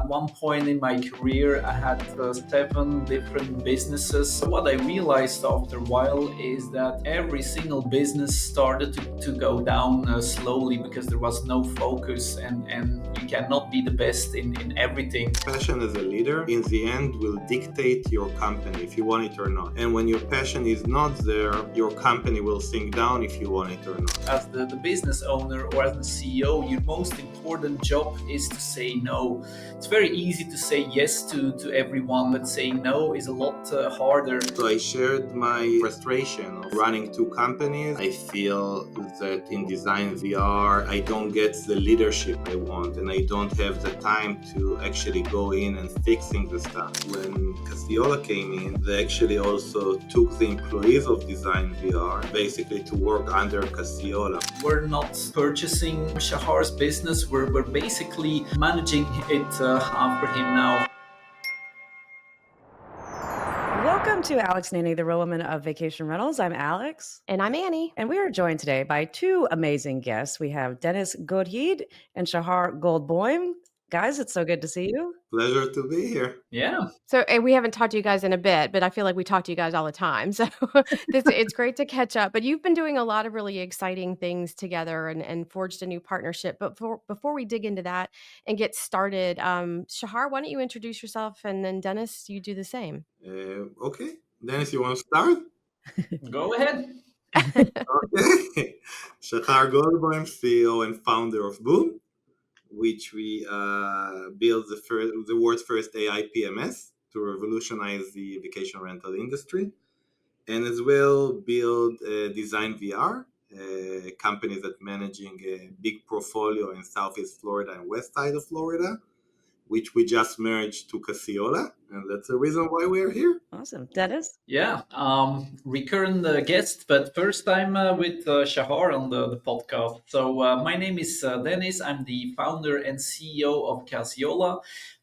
one point in my career, I had 7 different businesses. What I realized after a while is that every single business started to go down slowly because there was no focus, and you cannot be the best in everything. Passion as a leader, in the end, will dictate your company if you want it or not. And when your passion is not there, your company will sink down if you want it or not. As the business owner or as the CEO, your most important job is to say no. It's very easy to say yes to everyone, but saying no is a lot harder. So I shared my frustration of running 2 companies. I feel that in DesignedVR, I don't get the leadership I want, and I don't have the time to actually go in and fixing the stuff. When Casiola came in, they actually also took the employees of DesignedVR basically to work under Casiola. We're not purchasing Shahar's business, we're basically managing it after him now. Welcome to Alex Nanny, the Real Woman of Vacation Rentals. I'm Alex. And I'm Annie. And we are joined today by 2 amazing guests. We have Dennis Goedheid and Shahar Goldboim. Guys, it's so good to see you. Pleasure to be here. Yeah. So, and we haven't talked to you guys in a bit, but I feel like we talk to you guys all the time. So it's great to catch up. But you've been doing a lot of really exciting things together and forged a new partnership. But before we dig into that and get started, Shahar, why don't you introduce yourself? And then Dennis, you do the same. Okay. Dennis, you want to start? Go ahead. Okay. Shahar Goldboim, CEO and founder of Boom, which we built the world's first AI PMS to revolutionize the vacation rental industry, and as well build DesignedVR, a company that's managing a big portfolio in Southeast Florida and west side of Florida, which we just merged to Casiola, and that's the reason why we're here. Awesome. Dennis? Yeah, recurrent guest, but first time with Shahar on the podcast. So my name is Dennis. I'm the founder and CEO of Casiola.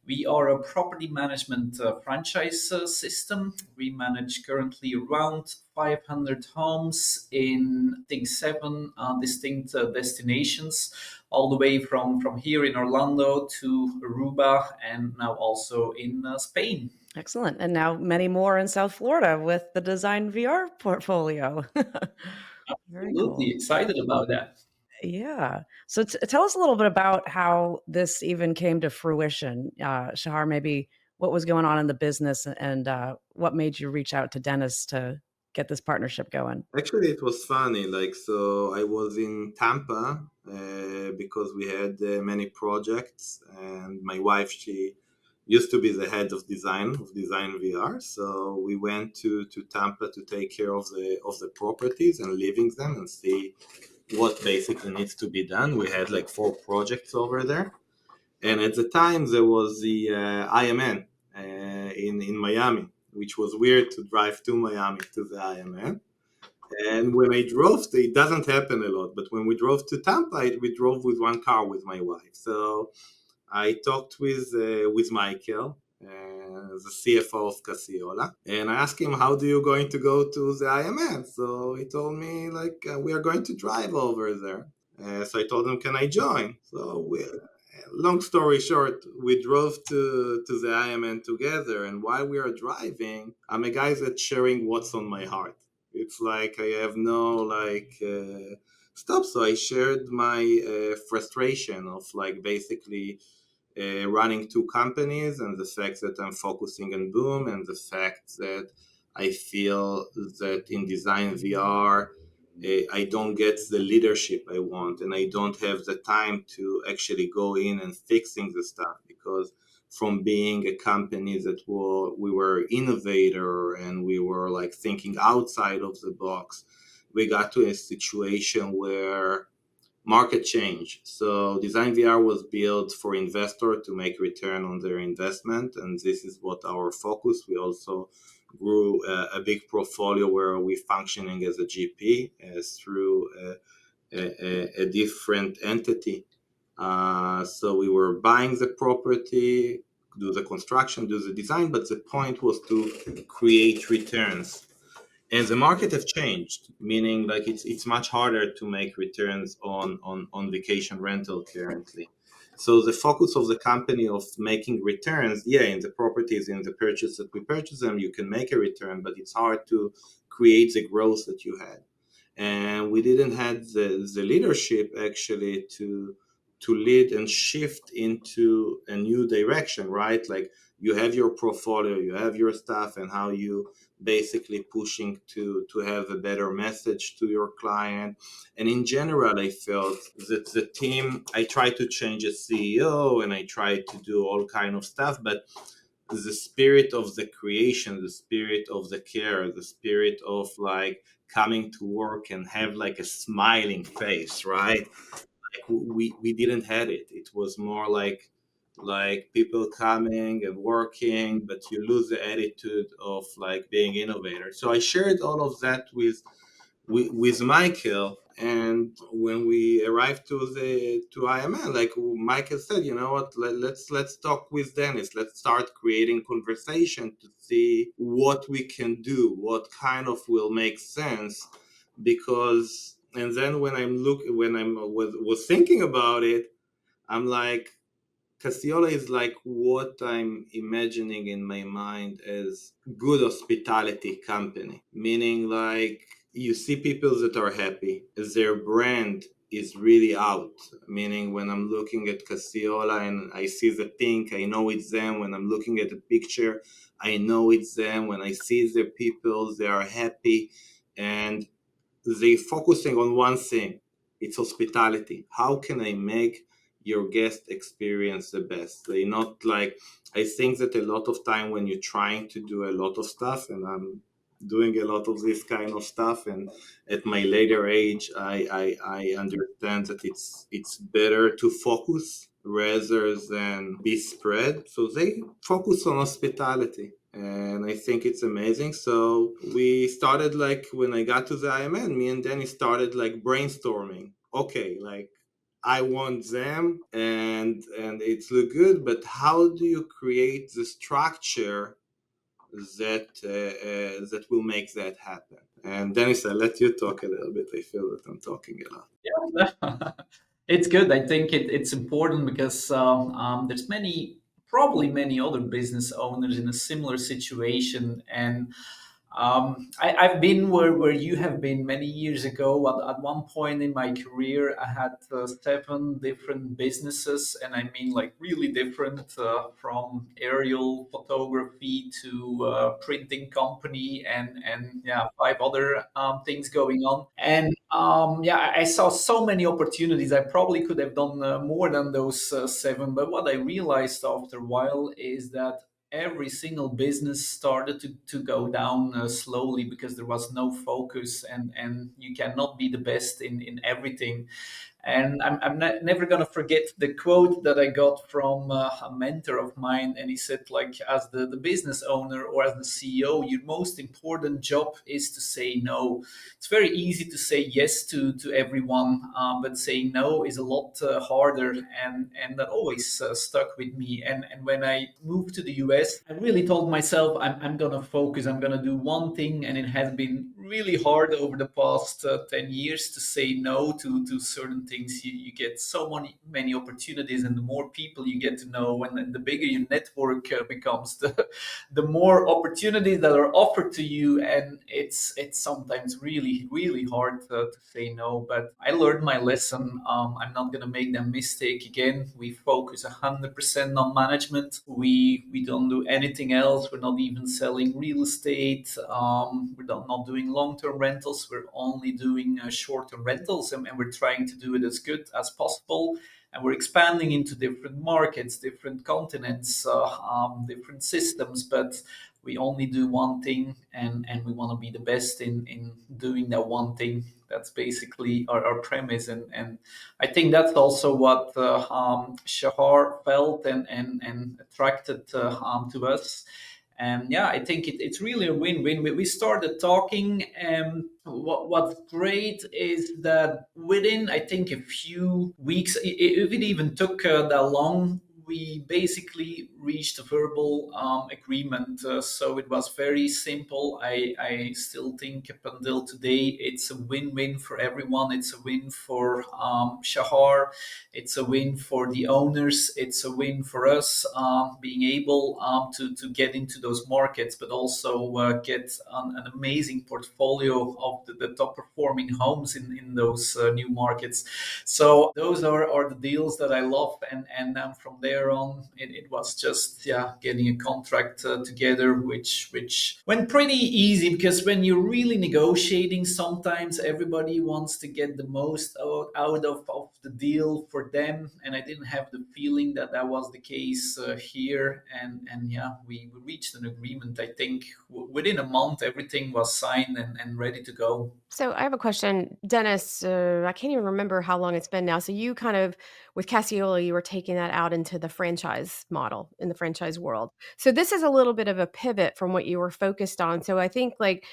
We are a property management franchise system. We manage currently around 500 homes in, I think, 7 distinct destinations, all the way from here in Orlando to Aruba, and now also in Spain. Excellent. And now many more in South Florida with the DesignedVR portfolio. Absolutely excited about that. Yeah. So tell us a little bit about how this even came to fruition. Shahar, maybe what was going on in the business and what made you reach out to Dennis to get this partnership going? Actually, it was funny. So I was in Tampa because we had many projects, and my wife, she used to be the head of DesignedVR. So we went to Tampa to take care of the properties and living them and see what basically needs to be done. We had like 4 projects over there, and at the time there was the IMN in Miami, which was weird to drive to Miami to the IMN. And when I drove, it doesn't happen a lot, but when we drove to Tampa, we drove with 1 car with my wife. So I talked with Michael, the CFO of Casiola, and I asked him, how do you going to go to the IMN? So he told me, we are going to drive over there. So I told him, can I join? So long story short, we drove to the IMN together, and while we are driving, I'm a guy that's sharing what's on my heart. It's like I have no stop. So I shared my frustration of basically running 2 companies, and the fact that I'm focusing on Boom, and the fact that I feel that in DesignedVR, I don't get the leadership I want, and I don't have the time to actually go in and fixing the stuff, because from being a company that we were innovator and we were thinking outside of the box, we got to a situation where market change. So DesignedVR was built for investor to make return on their investment, and this is what our focus. We also grew a big portfolio where we're functioning as a GP through a different entity. So we were buying the property, do the construction, do the design, but the point was to create returns. And the market has changed, meaning it's much harder to make returns on vacation rental currently. So the focus of the company of making returns, yeah, in the properties, in the purchase that we purchase them, you can make a return, but it's hard to create the growth that you had. And we didn't have the leadership actually to lead and shift into a new direction, right? Like you have your portfolio, you have your stuff, and how you basically pushing to have a better message to your client. And in general, I felt that the team, I tried to change a CEO and I tried to do all kind of stuff, but the spirit of the creation, the spirit of the care, the spirit of like coming to work and have like a smiling face, right? Like we didn't have it. It was more like people coming and working, but you lose the attitude of like being innovator. So I shared all of that with Michael. And when we arrived to IMN, like Michael said, you know what? Let's talk with Dennis. Let's start creating conversation to see what we can do, what kind of will make sense, because. And then when I was thinking about it, I'm like, Casiola is like what I'm imagining in my mind as good hospitality company, meaning like you see people that are happy, their brand is really out. Meaning when I'm looking at Casiola and I see the pink, I know it's them. When I'm looking at the picture, I know it's them. When I see the people, they are happy, and they focusing on one thing. It's hospitality. How can I make your guest experience the best? They not like, I think that a lot of time when you're trying to do a lot of stuff, and I'm doing a lot of this kind of stuff, and at my later age I understand that it's better to focus rather than be spread. So they focus on hospitality, and I think it's amazing. So we started, like when I got to the IMN, me and Danny started like brainstorming. Okay, like I want them, and it's look good, but how do you create the structure that will make that happen? And Dennis, I'll let you talk a little bit. I feel that I'm talking a lot. Yeah, it's good. I think it's important because there's probably many other business owners in a similar situation, and I've been where you have been many years ago. At one point in my career, I had 7 different businesses, and I mean like really different, from aerial photography to printing company, and yeah, 5 other things going on. And yeah, I saw so many opportunities. I probably could have done more than those 7. But what I realized after a while is that every single business started to go down slowly because there was no focus, and you cannot be the best in everything. And I'm never going to forget the quote that I got from a mentor of mine. And he said, like, as the business owner or as the CEO, your most important job is to say no. It's very easy to say yes to everyone, but saying no is a lot harder. And that always stuck with me. And when I moved to the US, I really told myself, I'm going to focus, I'm going to do one thing. And it has been really hard over the past 10 years to say no to certain things. You get so many opportunities, and the more people you get to know, and the bigger your network becomes, the more opportunities that are offered to you. And it's sometimes really hard to say no. But I learned my lesson. I'm not going to make that mistake again. We focus 100% on management. We don't do anything else. We're not even selling real estate. We're not doing long-term rentals. We're only doing short-term rentals, and we're trying to do it as good as possible. And we're expanding into different markets, different continents, different systems. But we only do one thing, and we want to be the best in doing that one thing. That's basically our premise. And I think that's also what Shahar felt and attracted to us. And yeah, I think it's really a win-win. We started talking, and what's great is that within, I think, a few weeks, if it even took that long, we basically reached a verbal agreement. So it was very simple. I still think up until today it's a win-win for everyone. It's a win for Shahar. It's a win for the owners. It's a win for us being able to get into those markets, but also get an amazing portfolio of the top performing homes in those new markets. So those are the deals that I love, and from there on, it was just getting a contract together, which went pretty easy, because when you're really negotiating, sometimes everybody wants to get the most out of the deal for them, and I didn't have the feeling that that was the case here, and we reached an agreement. I think within a month everything was signed and ready to go. So I have a question, Dennis. I can't even remember how long it's been now. So you kind of, with Casiola, you were taking that out into the franchise model in the franchise world. So this is a little bit of a pivot from what you were focused on. So I think like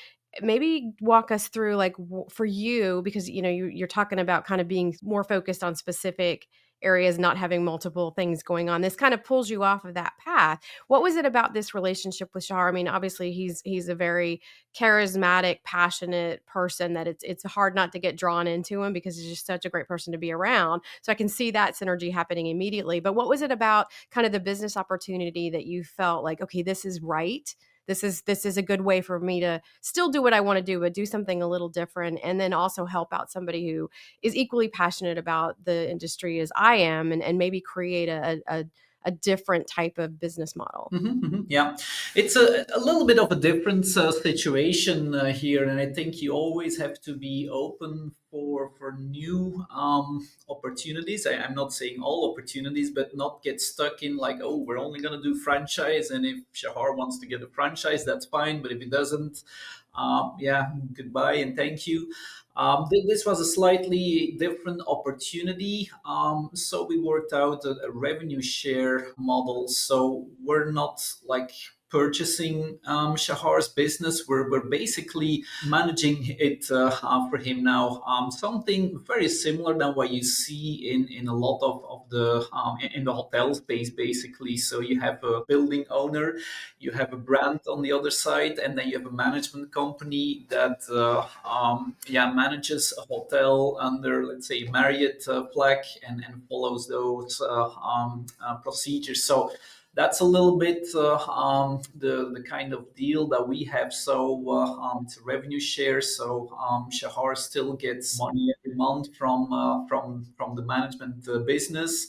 maybe walk us through like for you, because you know you're talking about kind of being more focused on specific areas, not having multiple things going on. This kind of pulls you off of that path. What was it about this relationship with Shahar? I mean, obviously he's a very charismatic, passionate person that it's hard not to get drawn into him because he's just such a great person to be around. So I can see that synergy happening immediately. But what was it about kind of the business opportunity that you felt like, okay, this is right? This is a good way for me to still do what I want to do, but do something a little different, and then also help out somebody who is equally passionate about the industry as I am, and maybe create a different type of business model. Yeah, it's a little bit of a different situation here, and I think you always have to be open for new opportunities. I'm not saying all opportunities, but not get stuck in like, oh, we're only going to do franchise, and if Shahar wants to get a franchise, that's fine, but if he doesn't, goodbye and thank you. This was a slightly different opportunity. So we worked out a revenue share model. So we're not like purchasing Shahar's business. We're basically managing it for him now. Something very similar than what you see in a lot of the in the hotel space, basically. So you have a building owner, you have a brand on the other side, and then you have a management company that manages a hotel under, let's say, Marriott flag, and follows those procedures. So that's a little bit the kind of deal that we have. So it's a revenue share. So Shahar still gets money every month from the management business.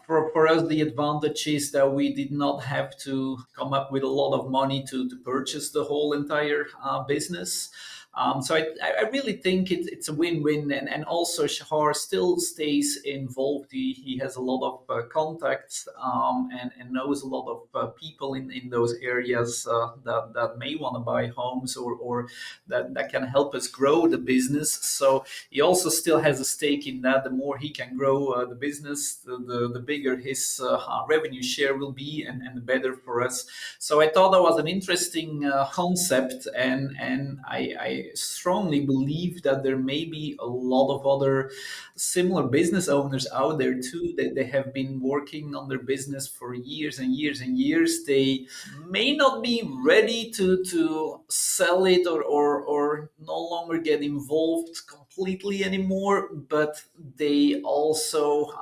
For us, the advantage is that we did not have to come up with a lot of money to purchase the whole entire business. So I really think it's a win-win, and also Shahar still stays involved. He has a lot of contacts and knows a lot of people in those areas that may want to buy homes, or that can help us grow the business. So he also still has a stake in that. The more he can grow the business, the bigger his revenue share will be, and the better for us. So I thought that was an interesting concept, and I strongly believe that there may be a lot of other similar business owners out there too, that they have been working on their business for years and years and years. They may not be ready to sell it, or no longer get involved completely anymore, but they also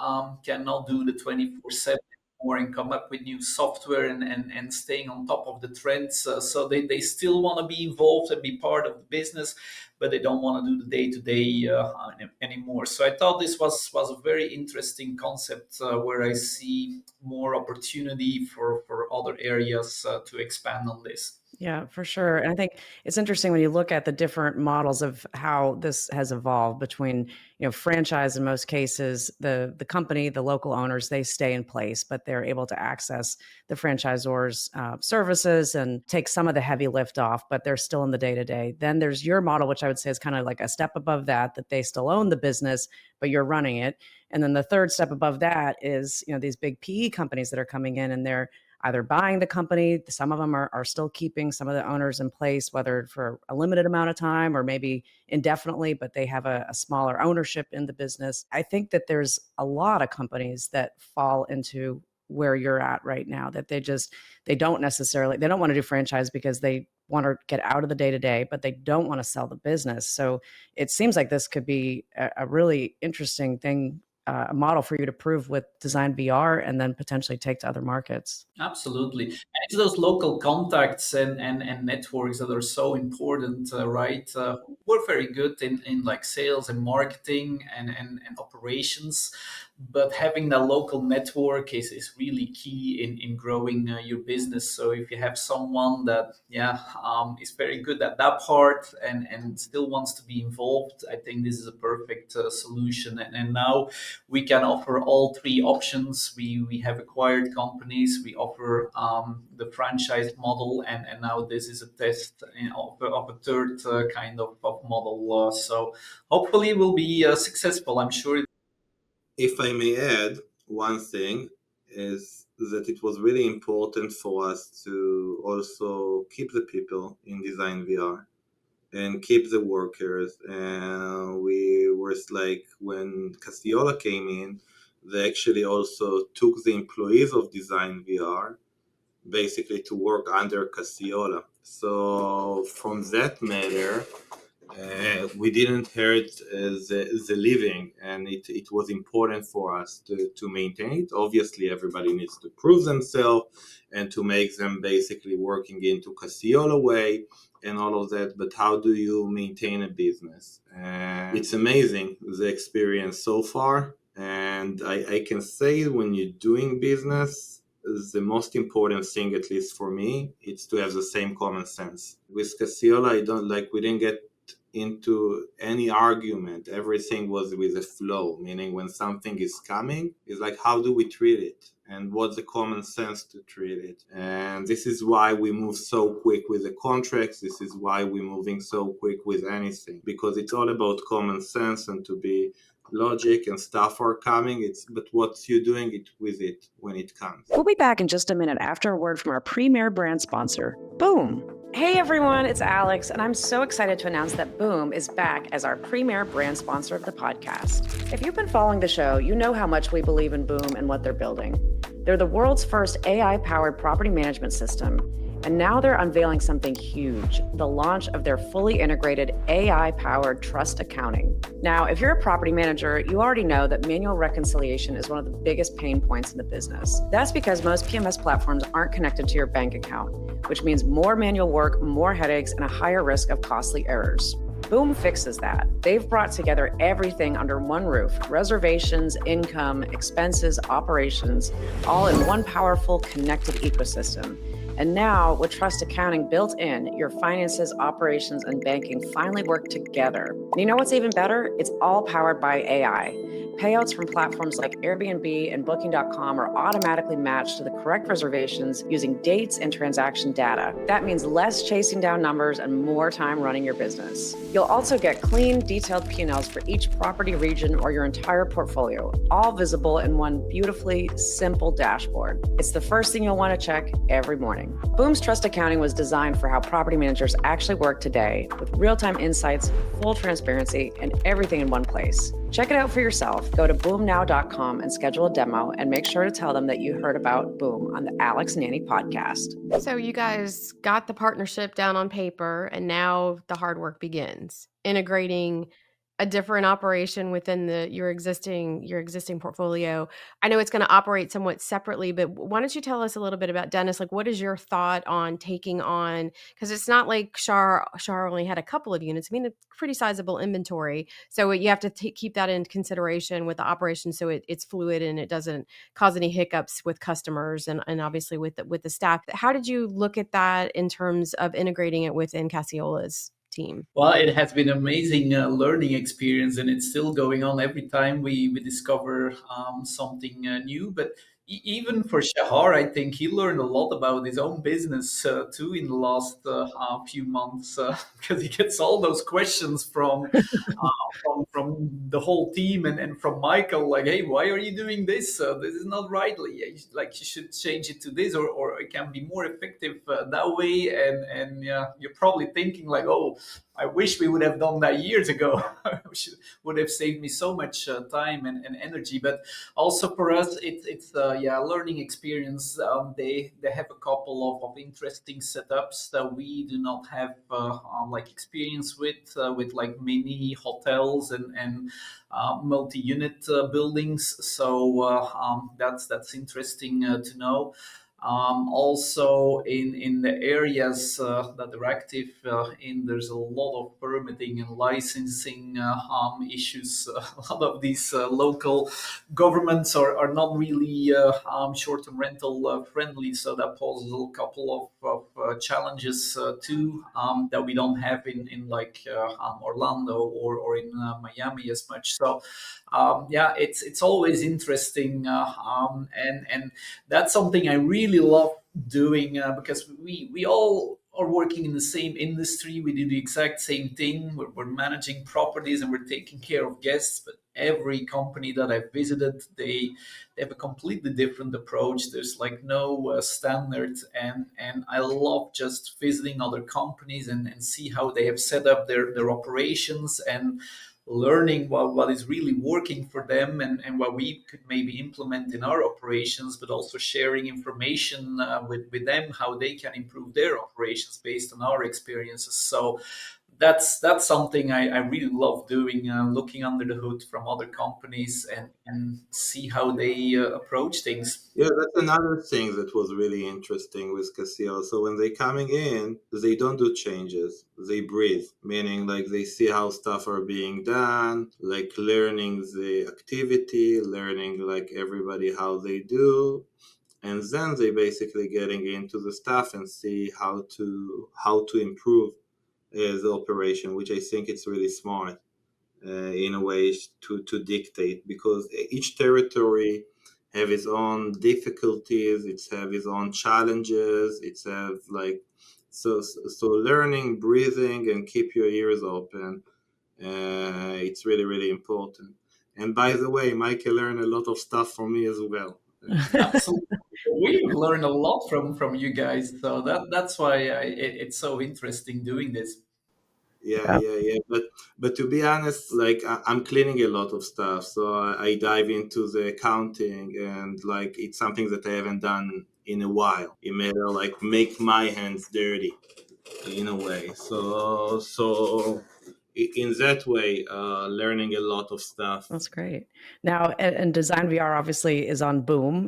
cannot do the 24/7 and come up with new software and staying on top of the trends. So they still want to be involved and be part of the business, but they don't want to do the day-to-day anymore. So I thought this was a very interesting concept, where I see more opportunity for other areas to expand on this. Yeah, for sure. And I think it's interesting when you look at the different models of how this has evolved between, franchise in most cases, the company, the local owners, they stay in place, but they're able to access the franchisor's services and take some of the heavy lift off, but they're still in the day-to-day. Then there's your model, which I would say is kind of like a step above that they still own the business, but you're running it. And then the third step above that is, these big PE companies that are coming in, and they're either buying the company. Some of them are still keeping some of the owners in place, whether for a limited amount of time or maybe indefinitely, but they have a smaller ownership in the business. I think that there's a lot of companies that fall into where you're at right now, that they don't want to do franchise because they want to get out of the day-to-day, but they don't want to sell the business. So it seems like this could be a really interesting thing, a model for you to prove with DesignedVR and then potentially take to other markets. Absolutely. And it's those local contacts and networks that are so important, right? We're very good in like sales and marketing and operations, but having that local network is really key in growing your business. So if you have someone that, is very good at that part and still wants to be involved, I think this is a perfect solution. And now we can offer all three options. We have acquired companies, we offer the franchise model, and now this is a test of a third kind of model. So hopefully it will be successful. I'm sure. If I may add, one thing is that it was really important for us to also keep the people in DesignedVR and keep the workers. And we were like, when Casiola came in, they actually also took the employees of DesignedVR basically to work under Casiola. So from that matter, we didn't hurt the living, and it was important for us to maintain it. Obviously, everybody needs to prove themselves and to make them basically working into Casiola way and all of that. But how do you maintain a business? It's amazing, the experience so far. And I can say when you're doing business, the most important thing, at least for me, it's to have the same common sense. With Casiola, we didn't get into any argument. Everything was with a flow, meaning when something is coming, it's like, how do we treat it? And what's the common sense to treat it? And this is why we move so quick with the contracts. This is why we're moving so quick with anything, because it's all about common sense and to be logic and stuff are coming. But what you're doing it with it when it comes. We'll be back in just a minute after a word from our premier brand sponsor, Boom. Hey everyone, it's Alex, and I'm so excited to announce that Boom is back as our premier brand sponsor of the podcast. If you've been following the show, you know how much we believe in Boom and what they're building. They're the world's first AI-powered property management system, and now they're unveiling something huge, the launch of their fully integrated AI-powered trust accounting. Now, if you're a property manager, you already know that manual reconciliation is one of the biggest pain points in the business. That's because most PMS platforms aren't connected to your bank account, which means more manual work, more headaches, and a higher risk of costly errors. Boom fixes that. They've brought together everything under one roof: reservations, income, expenses, operations, all in one powerful connected ecosystem. And now, with Trust Accounting built in, your finances, operations, and banking finally work together. And you know what's even better? It's all powered by AI. Payouts from platforms like Airbnb and Booking.com are automatically matched to the correct reservations using dates and transaction data. That means less chasing down numbers and more time running your business. You'll also get clean, detailed P&Ls for each property region or your entire portfolio, all visible in one beautifully simple dashboard. It's the first thing you'll want to check every morning. Boom's Trust Accounting was designed for how property managers actually work today, with real-time insights, full transparency, and everything in one place. Check it out for yourself. Go to boomnow.com and schedule a demo, and make sure to tell them that you heard about Boom on the Alex Nanny podcast. So you guys got the partnership down on paper, and now the hard work begins, integrating a different operation within your existing portfolio. I know it's going to operate somewhat separately, but why don't you tell us a little bit about Dennis? Like, what is your thought on taking on, because it's not like Shahar only had a couple of units. I mean, it's pretty sizable inventory. So you have to keep that in consideration with the operation, so it's fluid and it doesn't cause any hiccups with customers and obviously with the staff. How did you look at that in terms of integrating it within Casiola's team? Well, it has been an amazing learning experience, and it's still going on every time we discover something new. But even for Shahar, I think he learned a lot about his own business too in the last few months, because he gets all those questions from the whole team and from Michael, like, hey, why are you doing this? This is not right. Like, you should change it to this, or it can be more effective that way. And yeah, you're probably thinking like, oh, I wish we would have done that years ago. Which would have saved me so much time and energy. But also for us, it's learning experience. They have a couple of interesting setups that we do not have like experience with like mini hotels and multi-unit buildings. So that's interesting to know. Also, in the areas that they're active in, there's a lot of permitting and licensing issues. A lot of these local governments are not really short-term rental friendly, so that poses a couple of challenges too that we don't have in like Orlando or in Miami as much. So it's always interesting, and that's something I really love doing because we all are working in the same industry. We do the exact same thing. We're managing properties and we're taking care of guests. But every company that I've visited, they have a completely different approach. There's like no standard, and I love just visiting other companies and see how they have set up their operations and learning what is really working for them and what we could maybe implement in our operations, but also sharing information with them how they can improve their operations based on our experiences. So that's something I really love doing, looking under the hood from other companies and see how they approach things. Yeah, that's another thing that was really interesting with Casiola. So when they coming in, they don't do changes. They breathe, meaning like they see how stuff are being done, like learning the activity, learning like everybody how they do, and then they basically getting into the stuff and see how to improve the operation, which I think it's really smart in a way to dictate, because each territory have its own difficulties, it's have its own challenges, it's have like so learning, breathing, and keep your ears open. It's really really important. And by the way, Michael learned a lot of stuff from me as well. Absolutely. We've learned a lot from you guys, so that's why it's so interesting doing this. Yeah, Yeah. yeah, yeah. But to be honest, like I'm cleaning a lot of stuff, so I dive into the accounting, and like it's something that I haven't done in a while. It made like make my hands dirty in a way. In that way, learning a lot of stuff. That's great. Now, and Design VR obviously is on Boom.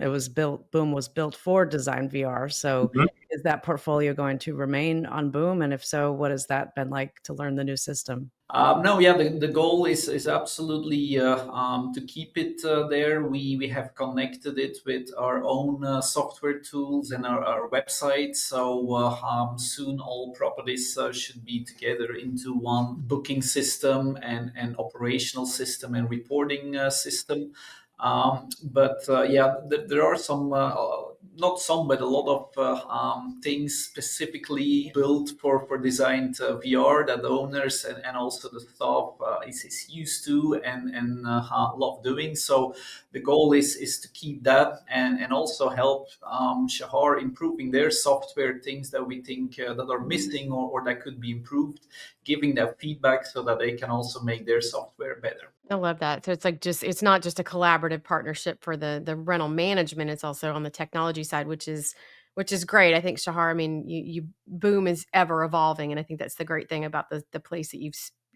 Boom was built for Design VR. So is that portfolio going to remain on Boom? And if so, what has that been like to learn the new system? No, yeah, the goal is absolutely to keep it there. We have connected it with our own software tools and our website. So soon all properties should be together into one booking system and operational system and reporting system. But there are some, not some, but a lot of things specifically built for designed VR that the owners and also the staff is used to and love doing. So the goal is to keep that and also help Shahar improving their software, things that we think that are missing or that could be improved, giving that feedback so that they can also make their software better. I love that. So it's like it's not just a collaborative partnership for the rental management, it's also on the technology side, which is great. I think Shahar, I mean, you Boom is ever evolving, and I think that's the great thing about the place that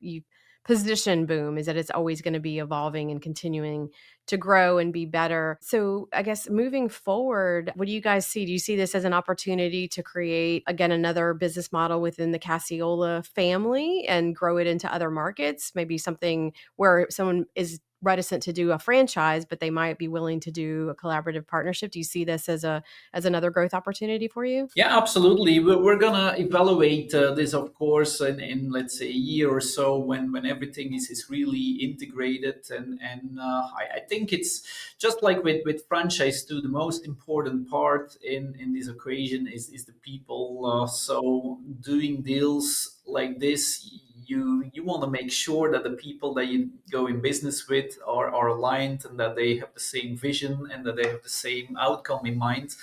you've positioned Boom, is that it's always going to be evolving and continuing to grow and be better. So I guess moving forward, what do you guys see? Do you see this as an opportunity to create, again, another business model within the Casiola family and grow it into other markets? Maybe something where someone is reticent to do a franchise, but they might be willing to do a collaborative partnership. Do you see this as another growth opportunity for you? Yeah, absolutely. We're gonna evaluate this, of course, in let's say a year or so when everything is really integrated, and I think it's just like with franchise too. The most important part in this equation is the people. So doing deals like this, you want to make sure that the people that you go in business with are aligned and that they have the same vision and that they have the same outcome in mind.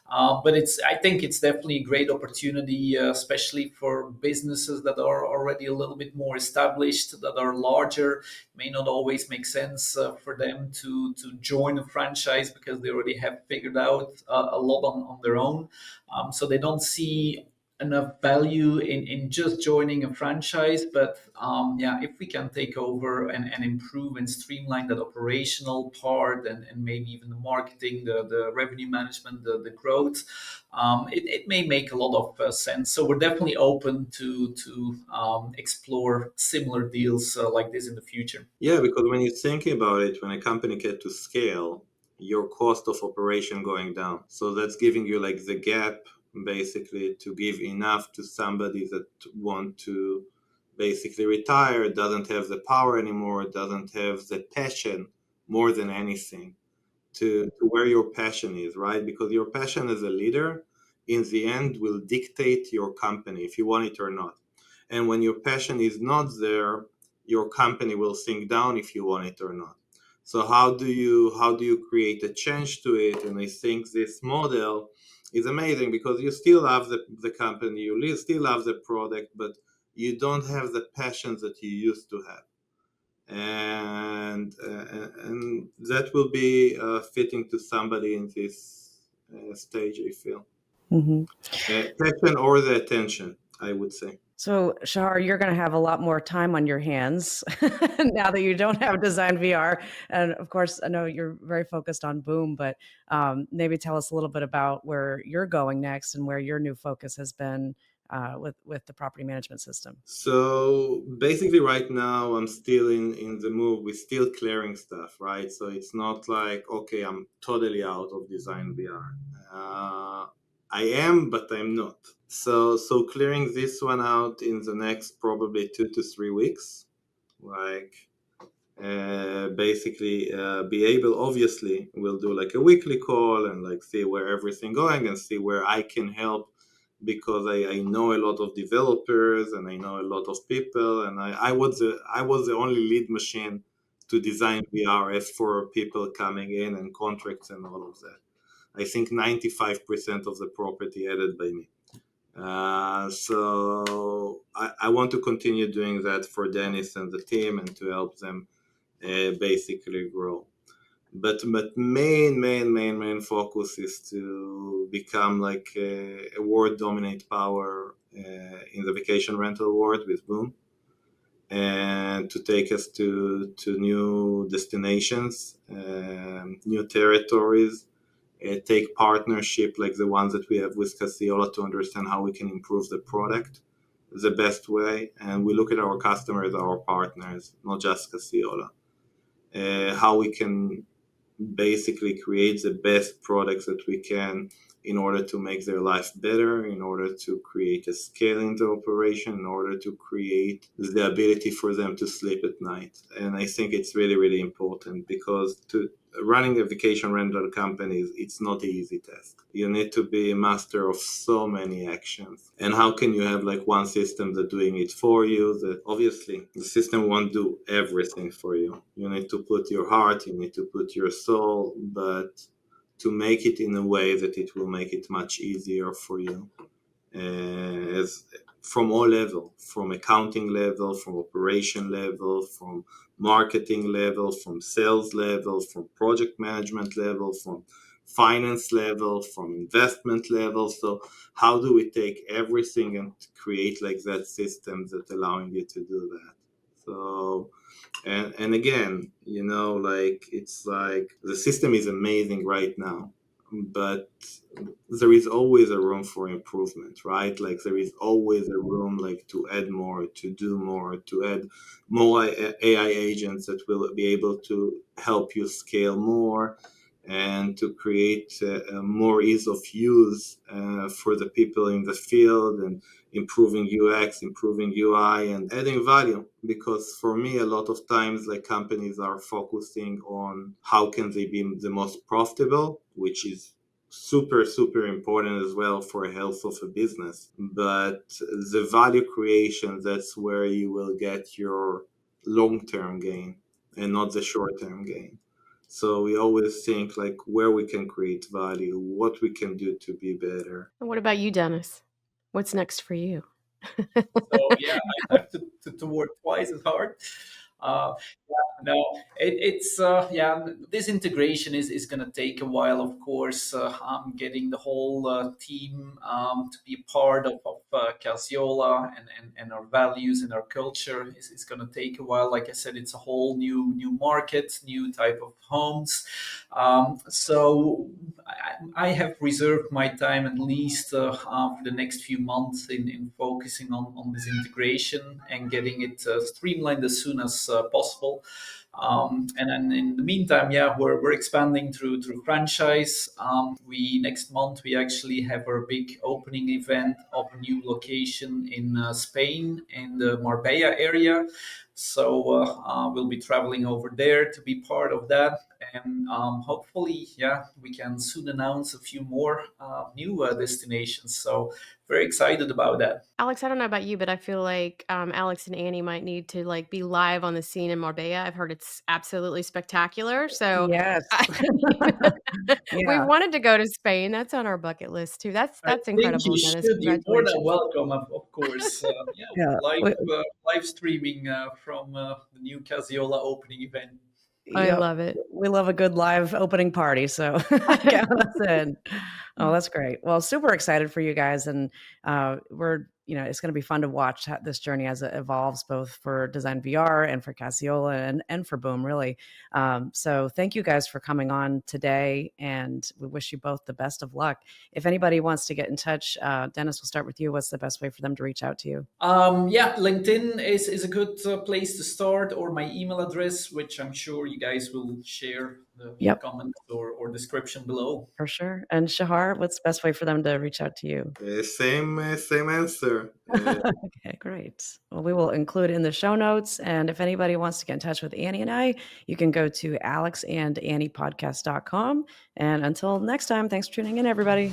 But I think it's definitely a great opportunity, especially for businesses that are already a little bit more established, that are larger. May not always make sense for them to join a franchise because they already have figured out a lot on their own. So they don't see enough value in just joining a franchise. But yeah, if we can take over and improve and streamline that operational part and maybe even the marketing, the revenue management, the growth, it may make a lot of sense. So we're definitely open to explore similar deals like this in the future. Yeah, because when you're thinking about it, when a company get to scale, your cost of operation going down. So that's giving you like the gap basically to give enough to somebody that want to basically retire, doesn't have the power anymore, doesn't have the passion more than anything to where your passion is, right? Because your passion as a leader in the end will dictate your company if you want it or not. And when your passion is not there, your company will sink down if you want it or not. So how do you create a change to it? And I think this model is amazing because you still have the company, still have the product, but you don't have the passion that you used to have. And that will be fitting to somebody in this stage, I feel. Hmm. Passion or the attention, I would say. So, Shahar, you're going to have a lot more time on your hands now that you don't have Design VR. And of course, I know you're very focused on Boom, but maybe tell us a little bit about where you're going next and where your new focus has been with the property management system. So basically, right now, I'm still in the move. We're still clearing stuff, right? So it's not like, okay, I'm totally out of Design VR. I am, but I'm not. So clearing this one out in the next probably 2 to 3 weeks, like basically be able. Obviously, we'll do like a weekly call and like see where everything going and see where I can help because I know a lot of developers and I know a lot of people and I was the only lead machine to design VR as for people coming in and contracts and all of that. I think 95% of the property added by me. So I want to continue doing that for Dennis and the team and to help them basically grow. But main focus is to become like a world dominate power in the vacation rental world with Boom, and to take us to new destinations, new territories, take partnership like the ones that we have with Casiola to understand how we can improve the product the best way. And we look at our customers, our partners, not just Casiola. How we can basically create the best products that we can in order to make their life better, in order to create a scale in the operation, in order to create the ability for them to sleep at night. And I think it's really, really important because running a vacation rental company, it's not an easy task. You need to be a master of so many actions. And how can you have like one system that's doing it for you? That obviously the system won't do everything for you. You need to put your heart, you need to put your soul, but to make it in a way that it will make it much easier for you. As from all level, from accounting level, from operation level, from marketing level, from sales level, from project management level, from finance level, from investment level. So how do we take everything and create like that system that allowing you to do that? So and again, like it's like the system is amazing right now, but there is always a room for improvement, right? Like there is always a room like to add more, to do more, to add more AI agents that will be able to help you scale more and to create more ease of use for the people in the field, and improving UX, improving UI, and adding value. Because for me, a lot of times, like companies are focusing on how can they be the most profitable, which is super important as well for the health of a business. But the value creation, that's where you will get your long-term gain and not the short-term gain. So we always think like where we can create value, what we can do to be better. And what about you, Dennis? What's next for you? So yeah, I have to work twice as hard. Uh, yeah, no, it's yeah. This integration is going to take a while, of course. Getting the whole team to be a part of Casiola and our values and our culture is going to take a while. Like I said, it's a whole new market, new type of homes. So I have reserved my time at least for the next few months in focusing on this integration and getting it streamlined as soon as possible. And then in the meantime, yeah, we're expanding through franchise. We next month we actually have our big opening event of a new location in Spain in the Marbella area. So we'll be traveling over there to be part of that, and hopefully, yeah, we can soon announce a few more new destinations. So very excited about that. Alex, I don't know about you, but I feel like Alex and Annie might need to like be live on the scene in Marbella. I've heard it's absolutely spectacular. So Yes. we Yeah. wanted to go to Spain. That's on our bucket list too. That's I think incredible, you Dennis. should. You're more than Congratulations. welcome, of course. Yeah, Yeah. live streaming from the new Casiola opening event. I Yep. love it. We love a good live opening party, so count us in. Oh, that's great. Well, super excited for you guys, and it's going to be fun to watch this journey as it evolves, both for Design VR and for Casiola and for Boom, really. So thank you guys for coming on today, and we wish you both the best of luck. If anybody wants to get in touch, Dennis, we'll start with you. What's the best way for them to reach out to you? Yeah, LinkedIn is a good place to start, or my email address, which I'm sure you guys will share the Yep. comments or description below. For sure. And Shahar, what's the best way for them to reach out to you? Same answer. Okay, great. Well, we will include it in the show notes. And if anybody wants to get in touch with Annie and I, you can go to alexandanniepodcast.com. And until next time, thanks for tuning in, everybody.